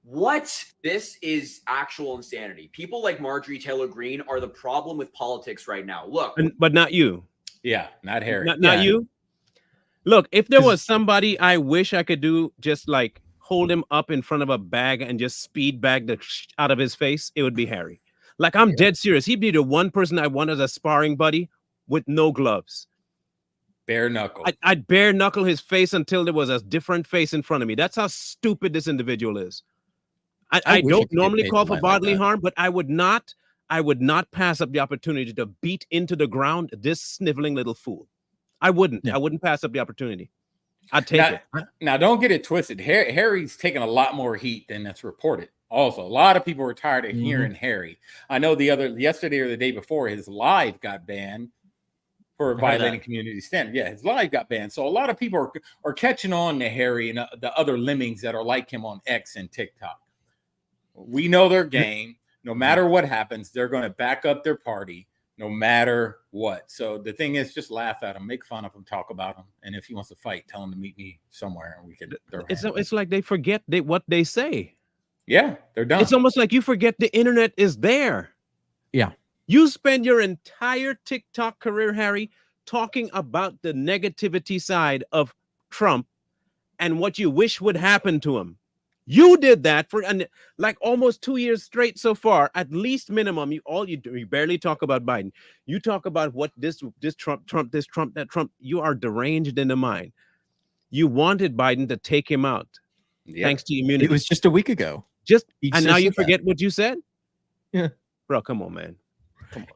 What? This is actual insanity. People like Marjorie Taylor Greene are the problem with politics right now. Look. But not you. Yeah, not Harry. Not you. Look, if there was somebody I wish I could do, just like hold him up in front of a bag and just speed bag the out of his face, it would be Harry. Like, I'm dead serious. He'd be the one person I want as a sparring buddy with no gloves. Bare knuckle. I'd bare knuckle his face until there was a different face in front of me. That's how stupid this individual is. I don't normally call for bodily harm, but I would not pass up the opportunity to beat into the ground this sniveling little fool. I wouldn't. I wouldn't pass up the opportunity. I'd take it. Now, don't get it twisted. Harry's taking a lot more heat than that's reported. Also, a lot of people were tired of hearing Harry. I know yesterday or the day before, his live got banned for violating community standards. Yeah, his live got banned. So a lot of people are catching on to Harry and the other lemmings that are like him on X and TikTok. We know their game. No matter what happens, they're going to back up their party no matter what. So the thing is, just laugh at him, make fun of him, talk about him. And if he wants to fight, tell him to meet me somewhere and we can. It's like they forget what they say. Yeah, they're done. It's almost like you forget the internet is there. Yeah. You spend your entire TikTok career, Harry, talking about the negativity side of Trump and what you wish would happen to him. You did that for like almost 2 years straight so far. At least minimum, you barely talk about Biden. You talk about what this Trump, that Trump. You are deranged in the mind. You wanted Biden to take him out, thanks to immunity. It was just a week ago. And now you forget what you said? Yeah, bro, come on, man.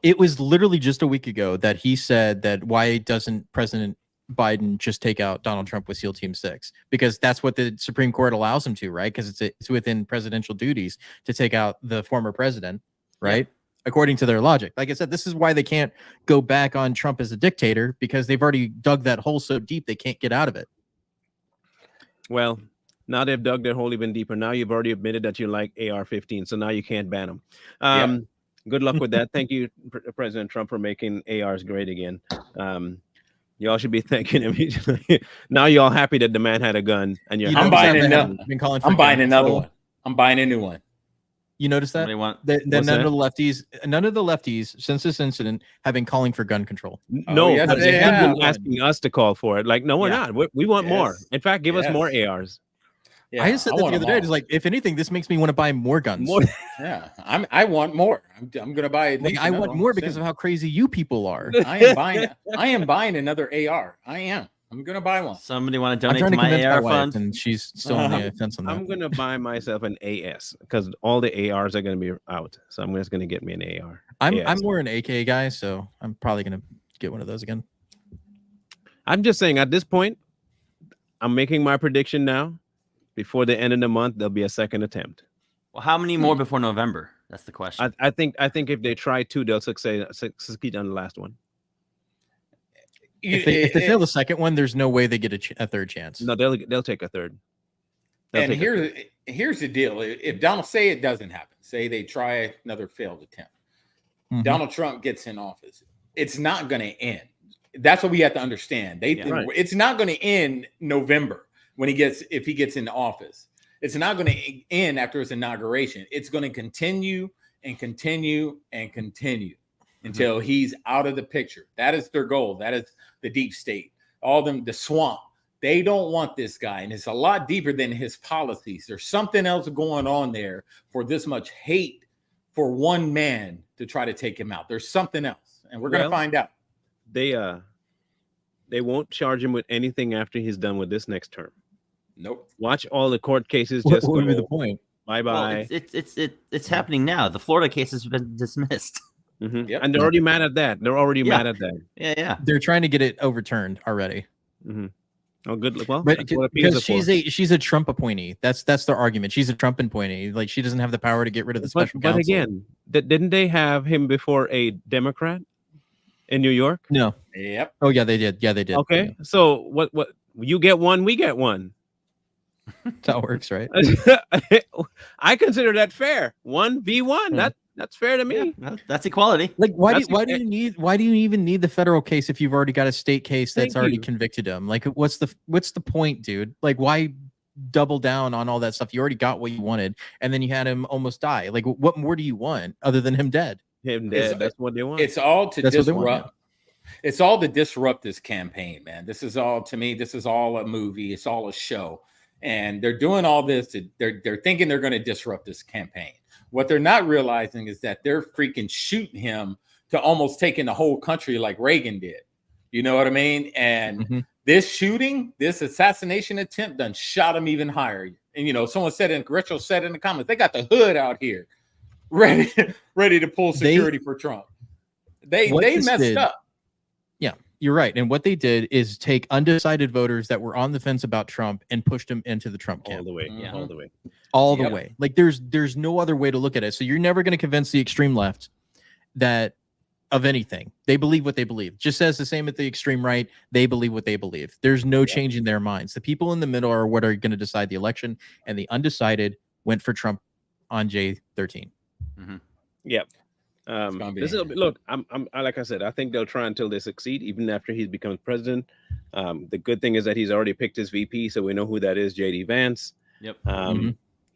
It was literally just a week ago that he said that why doesn't President Biden just take out Donald Trump with SEAL Team 6? Because that's what the Supreme Court allows him to, right? Because it's within presidential duties to take out the former president, right? Yeah. According to their logic. Like I said, this is why they can't go back on Trump as a dictator, because they've already dug that hole so deep they can't get out of it. Well, now they've dug their hole even deeper. Now you've already admitted that you like AR-15, so now you can't ban them. Good luck with that. Thank you, President Trump, for making ARs great again. Y'all should be thanking him. Now y'all happy that the man had a gun, and I'm buying another. I'm buying another one. I'm buying a new one. You notice that? None of the lefties since this incident have been calling for gun control. No, they have been asking us to call for it. Like, no, we're not. We want more. In fact, give us more ARs. Yeah, I just said that the other day. It's like, if anything, this makes me want to buy more guns. Yeah, I want more. I'm gonna buy. I want more because of how crazy you people are. I am buying another AR. I am. I'm gonna buy one. Somebody want to donate to my AR fund? And she's still on the fence on that. I'm gonna buy myself an AS because all the ARs are gonna be out. So I'm just gonna get me an AR. I'm more an AK guy, so I'm probably gonna get one of those again. I'm just saying, at this point, I'm making my prediction now. Before the end of the month, there'll be a second attempt. Well, how many more before November? That's the question. I think if they try to, they'll succeed on the last one. If they fail the second one, there's no way they get a third chance. No, they'll take a third. Here's the deal: if Donald, say it doesn't happen, say they try another failed attempt, Donald Trump gets in office, it's not going to end. That's what we have to understand. It's not going to end November if he gets into office. It's not going to end after his inauguration. It's going to continue and continue and continue until he's out of the picture. That is their goal. That is the deep state. The swamp. They don't want this guy, and it's a lot deeper than his policies. There's something else going on there for this much hate for one man to try to take him out. There's something else, and we're going to find out. They won't charge him with anything after he's done with this next term. Nope. Watch all the court cases. What would be the point? Bye-bye. Well, it's happening now. The Florida case has been dismissed. Yep. And they're already mad at that. Mad at that. Yeah. They're trying to get it overturned already. Oh, good. Well, but because she's a Trump appointee. That's their argument. She's a Trump appointee. Like, she doesn't have the power to get rid of the special counsel. But again, didn't they have him before a Democrat in New York? No. Yep. Oh yeah, they did. Yeah, they did. Okay. Yeah. So what? You get one, we get one. That's how it works, right? I consider that fair. 1v1. That's fair to me. Yeah, that's equality. Like, why do you even need the federal case if you've already got a state case that's already convicted him? Like, what's the point, dude? Like, why double down on all that stuff? You already got what you wanted, and then you had him almost die. Like, what more do you want other than him dead? That's what they want. It's all to disrupt. It's all to disrupt this campaign, man. This is all, to me, this is all a movie. It's all a show. And they're doing all this. They're thinking they're going to disrupt this campaign. What they're not realizing is that they're freaking shooting him to almost taking the whole country like Reagan did. You know what I mean? And this shooting, this assassination attempt done shot him even higher. And, someone said Rachel said in the comments, they got the hood out here ready to pull security for Trump. They messed up. Yeah, you're right. And what they did is take undecided voters that were on the fence about Trump and pushed them into the Trump camp. All the way. Yeah. All the way. Like, there's no other way to look at it. So you're never going to convince the extreme left that of anything. They believe what they believe. Just as the same at the extreme right, they believe what they believe. There's no change in their minds. The people in the middle are what are going to decide the election, and the undecided went for Trump on J13. Yep. Look, I'm like I said, I think they'll try until they succeed, even after he becomes president. The good thing is that he's already picked his VP, so we know who that is, JD Vance. Yep.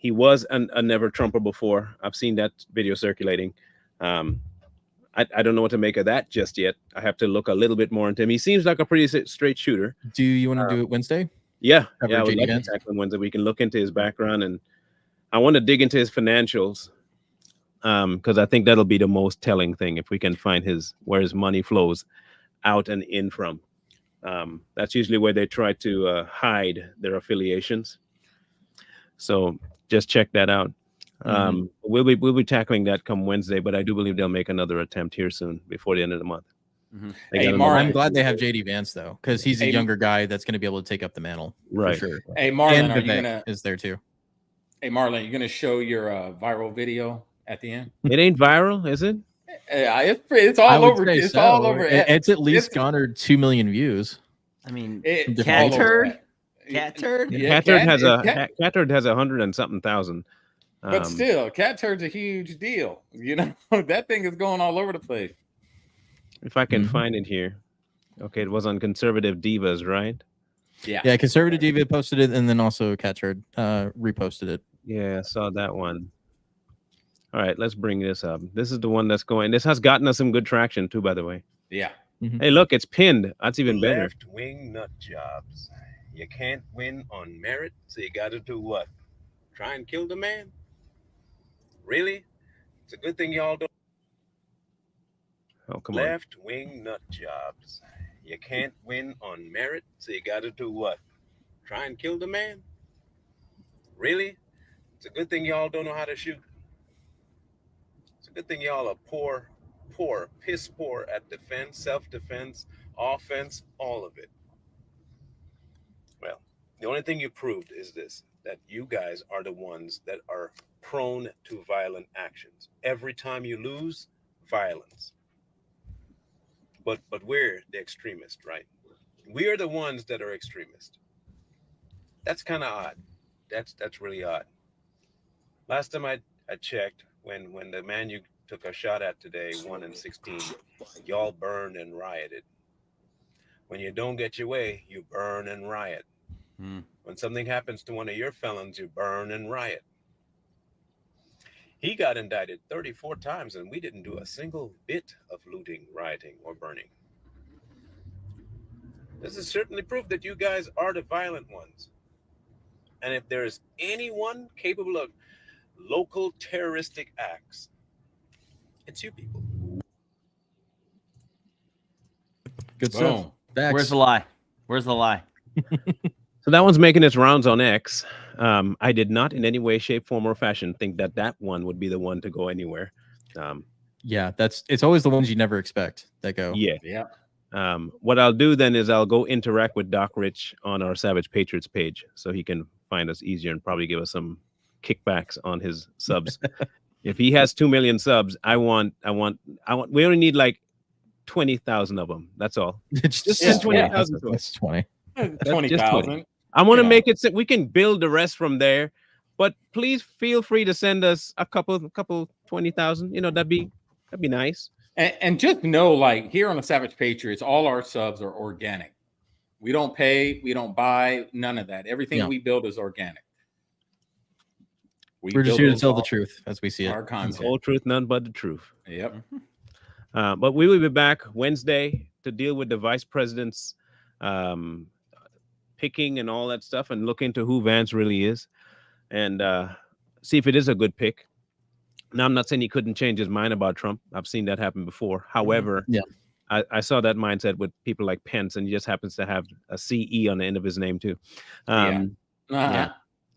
He was a never Trumper before. I've seen that video circulating. I don't know what to make of that just yet. I have to look a little bit more into him. He seems like a pretty straight shooter. Do you want to do it Wednesday? Yeah. I would like to tackle him Wednesday. We can look into his background, and I want to dig into his financials. Because I think that'll be the most telling thing, if we can find where his money flows out and in from. That's usually where they try to hide their affiliations. So just check that out. We'll be tackling that come Wednesday, but I do believe they'll make another attempt here soon before the end of the month. Hey, I'm glad they have JD Vance though, because he's a younger guy that's going to be able to take up the mantle. Right. For sure. Hey, Marlon, and is there too? Hey, Marlon, you're gonna show your viral video at the end? It ain't viral, is it? It's all over. It's all over. It's at least garnered 2 million views. I mean, Cat Turd. Cat Turd has Cat Turd has 100 and something thousand. But still, Cat Turd's a huge deal. That thing is going all over the place. If I can find it here. Okay, it was on Conservative Divas, right? Yeah. Conservative Diva posted it, and then also Cat Turd reposted it. Yeah, I saw that one. All right, let's bring this up. This is the one that's going. This has gotten us some good traction too, by the way. Yeah. Hey, look, it's pinned. That's even better. Left-wing nut jobs. You can't win on merit, so you got to do what? Try and kill the man? Really? It's a good thing y'all don't. Oh, come on. Left-wing nut jobs. You can't win on merit, so you got to do what? Try and kill the man? Really? It's a good thing y'all don't know how to shoot. It's a good thing y'all are piss poor at defense, self-defense, offense, all of it. Well, the only thing you proved is this, that you guys are the ones that are prone to violent actions. Every time you lose, violence. But we're the extremists, right? We are the ones that are extremists. That's kind of odd. That's really odd. Last time I checked, when the man you took a shot at today won in 16, y'all burned and rioted. When you don't get your way, you burn and riot. When something happens to one of your felons, you burn and riot. He got indicted 34 times, and we didn't do a single bit of looting, rioting, or burning. This is certainly proof that you guys are the violent ones. And if there is anyone capable of local terroristic acts, it's you people. Good stuff. Where's the lie? Where's the lie? So that one's making its rounds on X. I did not in any way, shape, form, or fashion think that one would be the one to go anywhere. Yeah, it's always the ones you never expect that go. Yeah. What I'll do then is I'll go interact with Doc Rich on our Savage Patriots page so he can find us easier and probably give us some kickbacks on his subs. If he has 2 million subs, I want. We only need like 20,000 of them. That's all. Just 20,000. That's 20. 20,000. I want to make it so we can build the rest from there. But please feel free to send us a couple 20,000. You know, that'd be nice. And just know, like here on the Savage Patriots, all our subs are organic. We don't pay, we don't buy, none of that. Everything we build is organic. We're just here to tell the truth as we see it. Our content. Whole truth, none but the truth. Yep. But we will be back Wednesday to deal with the vice president's picking and all that stuff and look into who Vance really is and see if it is a good pick. Now, I'm not saying he couldn't change his mind about Trump. I've seen that happen before. However, I saw that mindset with people like Pence, and he just happens to have a CE on the end of his name too.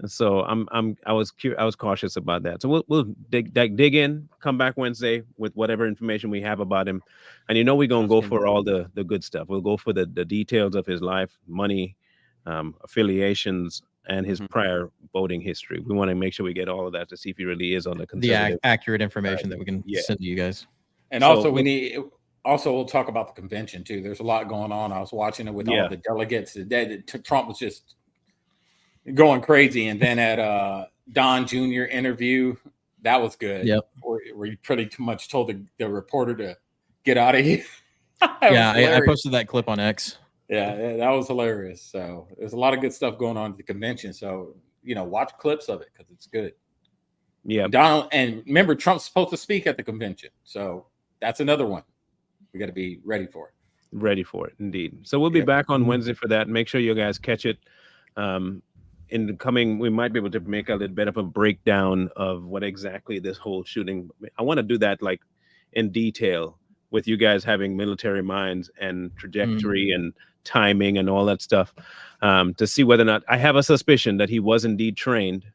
So I was cautious about that. So we'll dig in, come back Wednesday with whatever information we have about him, and we're gonna go for all the good stuff. We'll go for the details of his life, money, affiliations, and his prior voting history. We want to make sure we get all of that to see if he really is on the conservative accurate information that we can send to you guys. And also we'll talk about the convention too. There's a lot going on. I was watching it with all the delegates. Trump was just going crazy. And then at Don Jr. interview, that was good. Yep. Where you pretty much told the reporter to get out of here. I posted that clip on X. Yeah, that was hilarious. So there's a lot of good stuff going on at the convention. So, watch clips of it because it's good. Yeah. Donald, and remember, Trump's supposed to speak at the convention. So that's another one. We got to be ready for it. Ready for it, indeed. So we'll be back on Wednesday for that. Make sure you guys catch it. In the coming, we might be able to make a little bit of a breakdown of what exactly this whole shooting. I want to do that like in detail with you guys having military minds and trajectory and timing and all that stuff to see whether or not I have a suspicion that he was indeed trained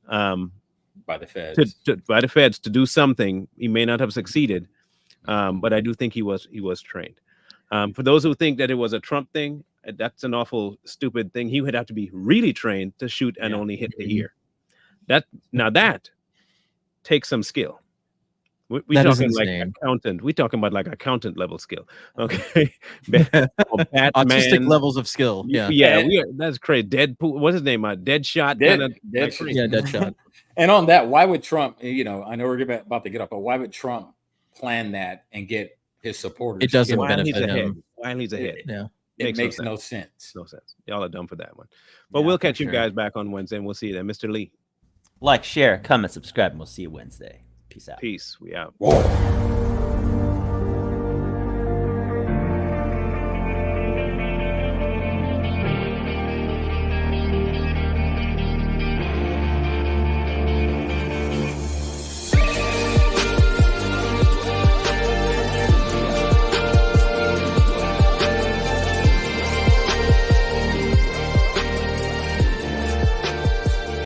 by the feds by the feds to do something. He may not have succeeded, but I do think he was trained. For those who think that it was a Trump thing, that's an awful stupid thing. He would have to be really trained to shoot and only hit the ear. That takes some skill. We're talking like accountant. We're talking about like accountant level skill. Okay. Autistic levels of skill. Yeah. That's crazy. Deadpool. What's his name? Deadshot. Deadshot. And on that, why would Trump, I know we're about to get up, but why would Trump plan that and get his supporters? It doesn't benefit him. While he's ahead. Yeah. It makes no sense. No sense. Y'all are dumb for that one. But we'll catch you guys back on Wednesday and we'll see you then. Mr. Lee. Like, share, comment, subscribe, and we'll see you Wednesday. Peace out. Peace. We out.